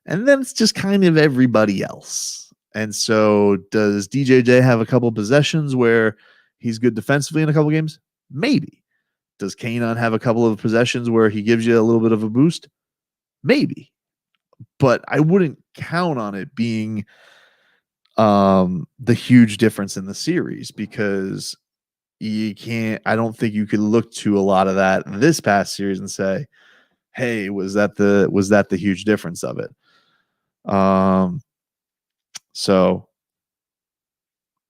And then it's just kind of everybody else. And so does DJJ have a couple possessions where he's good defensively in a couple games? Maybe. Does Kanon have a couple of possessions where he gives you a little bit of a boost? Maybe. But I wouldn't count on it being the huge difference in the series, because I don't think you could look to a lot of that in this past series and say, hey, was that the huge difference of it? So,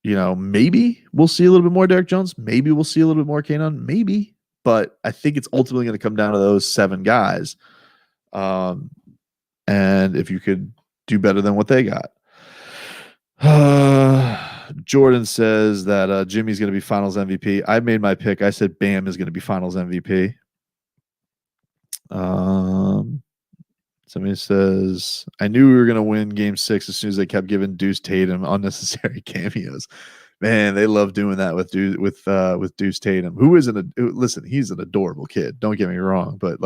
maybe we'll see a little bit more Derek Jones. Maybe we'll see a little bit more Kanon. Maybe. But I think it's ultimately going to come down to those 7 guys. And if you could do better than what they got. Jordan says that Jimmy's going to be finals MVP. I made my pick. I said Bam is going to be finals MVP. Somebody says, I knew we were going to win game 6 as soon as they kept giving Deuce Tatum unnecessary cameos. Man, they love doing that with Deuce Tatum, who listen, he's an adorable kid. Don't get me wrong. But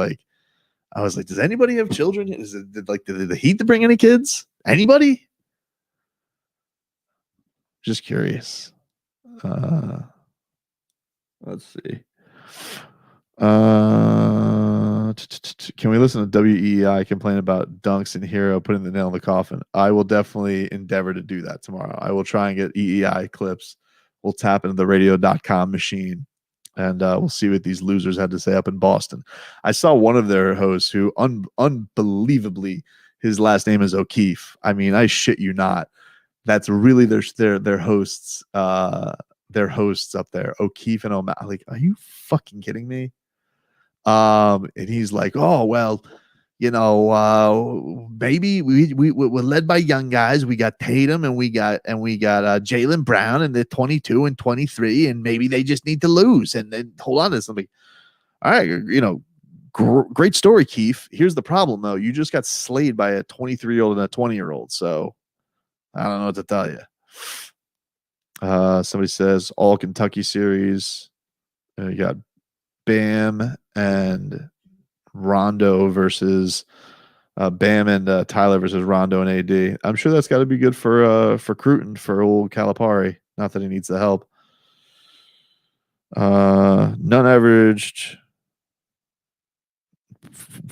I was like, does anybody have children? Did the Heat to bring any kids? Anybody? Just curious. Let's see. Can we listen to WEI complain about Dunks and Hero putting the nail in the coffin? I will definitely endeavor to do that tomorrow. I will try and get EEI clips. We'll tap into the radio.com machine, and we'll see what these losers had to say up in Boston. I saw one of their hosts who unbelievably, his last name is O'Keefe. I mean, I shit you not. That's really their hosts. Their hosts up there, O'Keefe and O'Malley. Like, are you fucking kidding me? And he's like, oh well, maybe we're led by young guys. We got Tatum and we got Jaylen Brown, and they're 22 and 23, and maybe they just need to lose. And then hold on to something. All right, great story, Keefe. Here's the problem though: you just got slayed by a 23-year-old and a 20-year-old. So I don't know what to tell you. Somebody says all Kentucky series. You got Bam and Rondo versus Bam and Tyler versus Rondo and AD. I'm sure that's got to be good for Cruton, for old Calipari. Not that he needs the help. None averaged.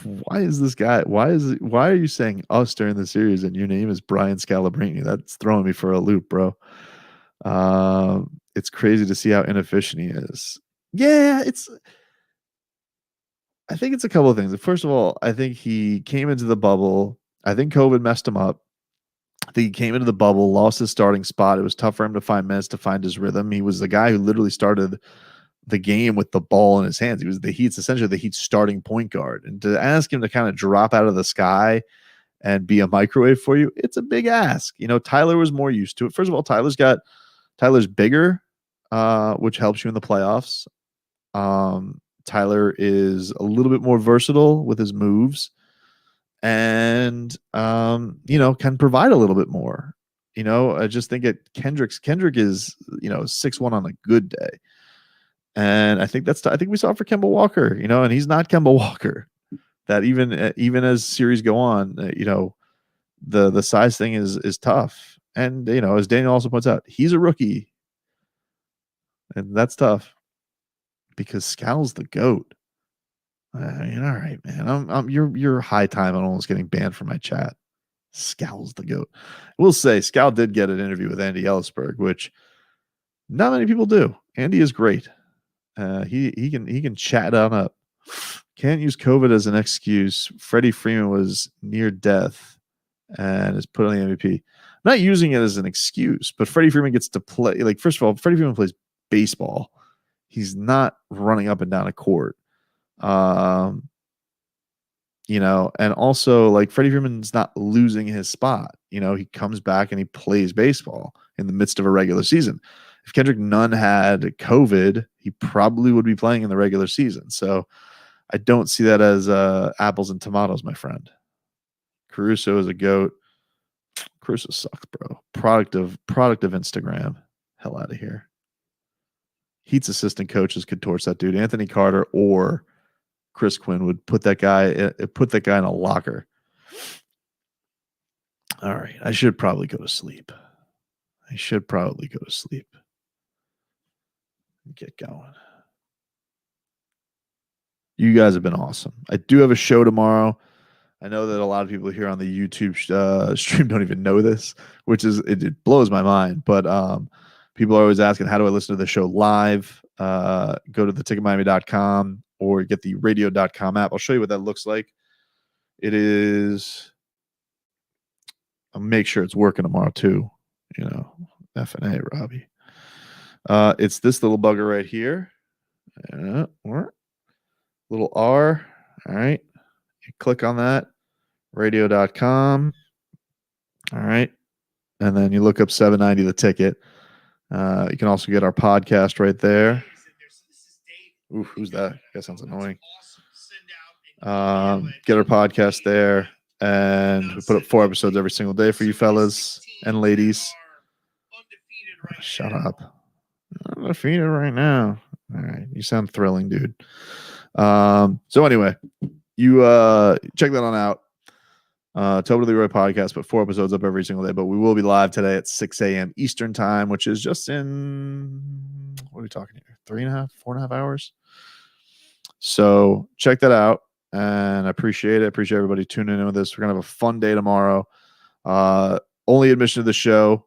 Why is this guy? Why are you saying us during the series and your name is Brian Scalabrine? That's throwing me for a loop, bro. It's crazy to see how inefficient he is. Yeah, I think it's a couple of things. First of all, I think he came into the bubble. I think COVID messed him up. I think he came into the bubble, lost his starting spot. It was tough for him to find minutes, to find his rhythm. He was the guy who literally started the game with the ball in his hands. He was essentially the Heat's starting point guard. And to ask him to kind of drop out of the sky and be a microwave for you, it's a big ask. Tyler was more used to it. First of all, Tyler's bigger, which helps you in the playoffs. Tyler is a little bit more versatile with his moves, and can provide a little bit more. I just think Kendrick is 6'1" on a good day, and I think we saw it for Kemba Walker. And he's not Kemba Walker. That even as series go on, the size thing is tough. And as Daniel also points out, he's a rookie, and that's tough. Because Scal's the GOAT. All right, man. You're high time on almost getting banned from my chat. Scal's the GOAT. We'll say Scal did get an interview with Andy Ellisberg, which not many people do. Andy is great. He can chat on up. Can't use COVID as an excuse. Freddie Freeman was near death and is put on the MVP. I'm not using it as an excuse, but Freddie Freeman gets to play. First of all, Freddie Freeman plays baseball. He's not running up and down a court. And also like Freddie Freeman's not losing his spot. He comes back and he plays baseball in the midst of a regular season. If Kendrick Nunn had COVID, he probably would be playing in the regular season. So I don't see that as apples and tomatoes, my friend. Caruso is a goat. Caruso sucks, bro. Product of Instagram. Hell out of here. Heat's assistant coaches could torch that dude. Anthony Carter or Chris Quinn would put that guy in a locker. All right. I should probably go to sleep. Get going. You guys have been awesome. I do have a show tomorrow. I know that a lot of people here on the YouTube stream don't even know this, which is it blows my mind. But people are always asking, how do I listen to the show live? Go to theticketmiami.com or get the radio.com app. I'll show you what that looks like. It is. I'll make sure it's working tomorrow too. F&A, Robbie. It's this little bugger right here. Little R. All right. You click on that. Radio.com. All right. And then you look up 790 The Ticket. You can also get our podcast right there. Ooh, who's that? That sounds annoying. Get our podcast there. And we put up 4 episodes every single day for you fellas and ladies. Shut up. I'm undefeated right now. All right. You sound thrilling, dude. So anyway, you check that on out. Totally Leroy podcast, but 4 episodes up every single day. But we will be live today at 6 a.m. Eastern time, which is just in, what are we talking here? 4.5 hours. So check that out. And I appreciate it. I appreciate everybody tuning in with this. We're going to have a fun day tomorrow. Only admission to the show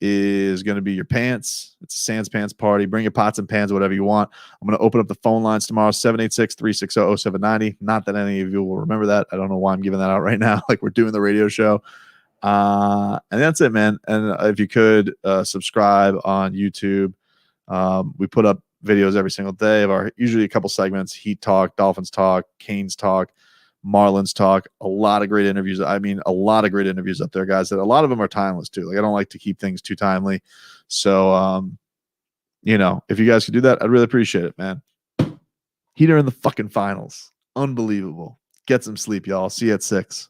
is going to be your pants. It's a Sans Pants party. Bring your pots and pans, whatever you want. I'm going to open up the phone lines tomorrow, 786-360-0790. Not that any of you will remember that. I don't know why I'm giving that out right now. Like we're doing the radio show. And that's it, man. And if you could subscribe on YouTube. We put up videos every single day of our usually a couple segments: Heat Talk, Dolphins Talk, Canes Talk, Marlins Talk. A lot of great interviews. A lot of great interviews up there, guys. That a lot of them are timeless too. Like I don't like to keep things too timely. So if you guys could do that, I'd really appreciate it, man. Heat are in the fucking finals. Unbelievable. Get some sleep, y'all. See you at 6.